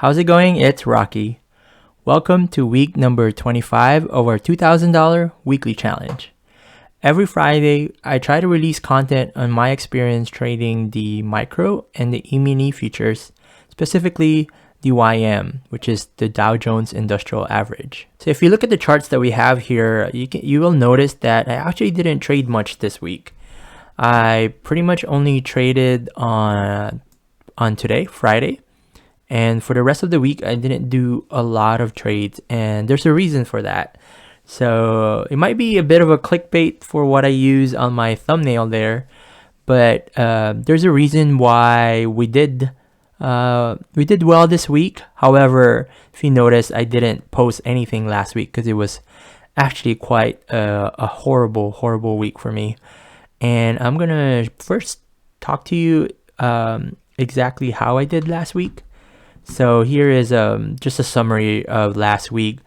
How's it going? It's Rocky. Welcome to week number 25 of our $2,000 weekly challenge. Every Friday, I try to release content on my experience trading the micro and the E-mini futures, specifically the YM, which is the Dow Jones Industrial Average. So if you look at the charts that we have here, you will notice that I actually didn't trade much this week. I pretty much only traded on today, Friday. And for the rest of the week, I didn't do a lot of trades, and there's a reason for that. So it might be a bit of a clickbait for what I use on my thumbnail there, but there's a reason why we did well this week. However, if you notice, I didn't post anything last week because it was actually quite a horrible week for me. And I'm gonna first talk to you exactly how I did last week. So here is just a summary of last week.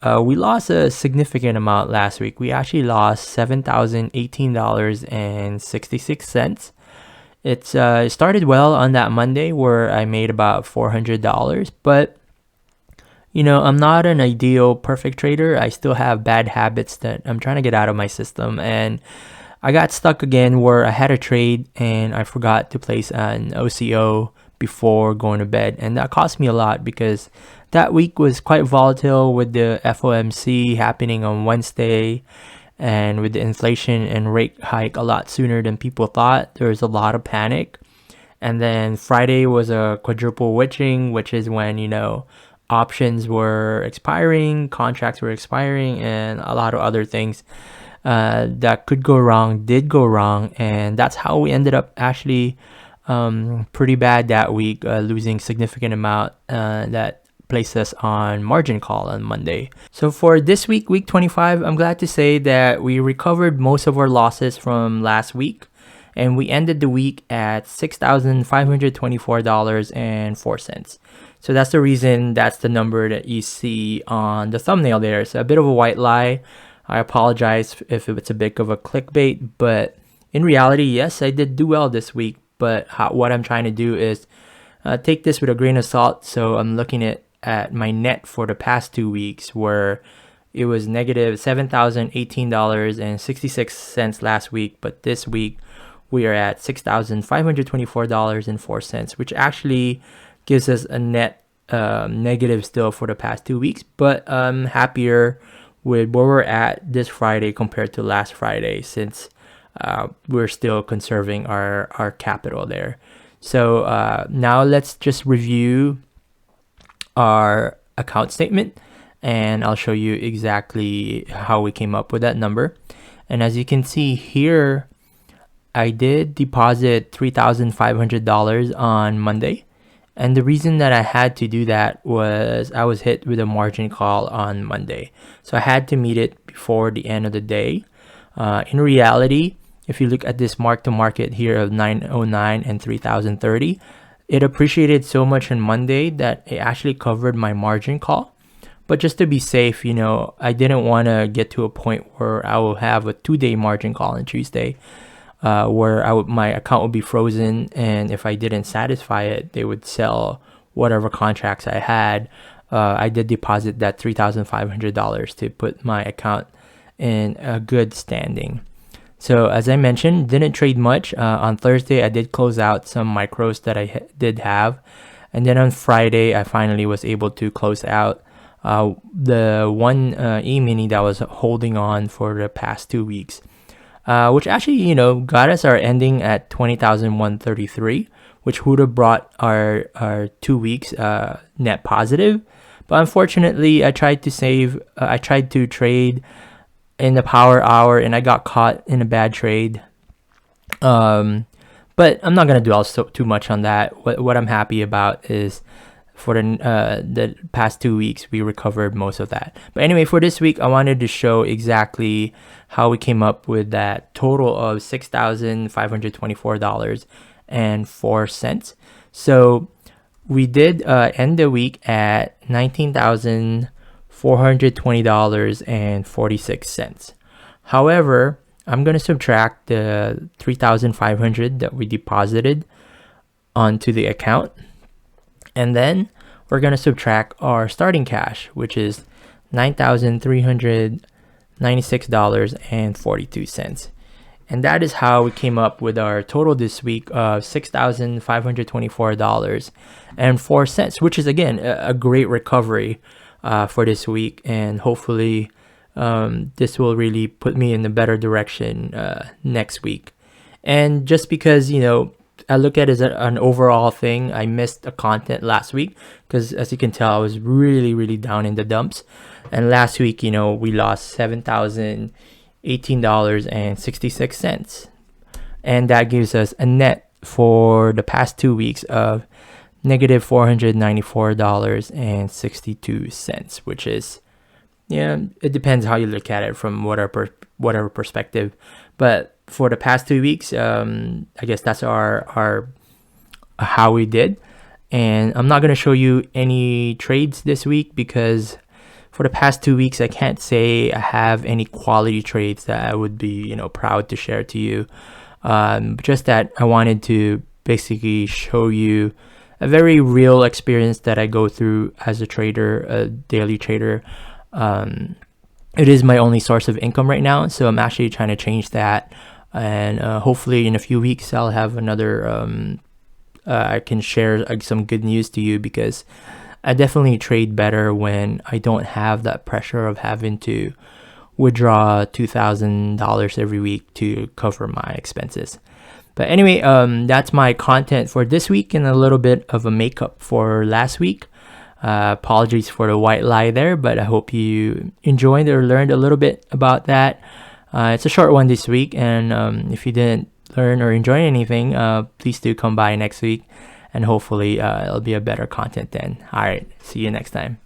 We lost a significant amount last week. We actually lost $7,018.66. It started well on that Monday where I made about $400, but I'm not an ideal perfect trader. I still have bad habits that I'm trying to get out of my system, and I got stuck again where I had a trade and I forgot to place an OCO before going to bed, and that cost me a lot because that week was quite volatile with the FOMC happening on Wednesday, and with the inflation and rate hike a lot sooner than people thought. There was a lot of panic, and then Friday was a quadruple witching, which is when options were expiring, contracts were expiring, and a lot of other things that could go wrong did go wrong, and that's how we ended up actually pretty bad that week, losing significant amount that placed us on margin call on Monday. So for this week, week 25, I'm glad to say that we recovered most of our losses from last week, and we ended the week at $6,524.04. So that's the reason that's the number that you see on the thumbnail there. It's a bit of a white lie. I apologize if it's a bit of a clickbait, but in reality, yes, I did do well this week. But what I'm trying to do is take this with a grain of salt. So I'm looking at my net for the past 2 weeks, where it was negative $7,018.66 last week. But this week we are at $6,524.04, which actually gives us a net negative still for the past 2 weeks. But I'm happier with where we're at this Friday compared to last Friday, since we're still conserving our capital there. So now let's just review our account statement, and I'll show you exactly how we came up with that number. And as you can see here, I did deposit $3,500 on Monday, and the reason that I had to do that was I was hit with a margin call on Monday, so I had to meet it before the end of the day. In reality, if you look at this mark-to-market here of 909 and 3030, it appreciated so much on Monday that it actually covered my margin call. But just to be safe, I didn't want to get to a point where I will have a 2-day margin call on Tuesday, where my account would be frozen, and if I didn't satisfy it, they would sell whatever contracts I had. I did deposit that $3,500 to put my account in a good standing. So as I mentioned, didn't trade much. On Thursday, I did close out some micros that I did have. And then on Friday, I finally was able to close out the one E-mini that was holding on for the past 2 weeks, which actually, got us our ending at 20,133, which would have brought our 2 weeks net positive. But unfortunately, I tried to trade in the power hour, and I got caught in a bad trade. But I'm not gonna dwell too much on that. What I'm happy about is for the past 2 weeks we recovered most of that. But anyway, for this week, I wanted to show exactly how we came up with that total of $6,524.04. So we did end the week at $19,420.46. However, I'm going to subtract the $3,500 that we deposited onto the account. And then we're going to subtract our starting cash, which is $9,396.42. And that is how we came up with our total this week of $6,524.04, which is, again, a great recovery for this week. And hopefully this will really put me in a better direction next week. And just because, I look at it as an overall thing, I missed a content last week because, as you can tell, I was really, really down in the dumps. And last week, we lost $7,018.66. And that gives us a net for the past 2 weeks of negative $494.62, which is, it depends how you look at it from whatever perspective. But for the past 2 weeks, I guess that's our how we did. And I'm not going to show you any trades this week because for the past 2 weeks, I can't say I have any quality trades that I would be, proud to share to you. Just that I wanted to basically show you a very real experience that I go through as a trader, a daily trader. It is my only source of income right now, so I'm actually trying to change that. And hopefully in a few weeks, I'll have another, I can share some good news to you, because I definitely trade better when I don't have that pressure of having to withdraw $2,000 every week to cover my expenses. But anyway, that's my content for this week and a little bit of a makeup for last week. Apologies for the white lie there, but I hope you enjoyed or learned a little bit about that. It's a short one this week, and if you didn't learn or enjoy anything, please do come by next week, and hopefully it'll be a better content then. All right, see you next time.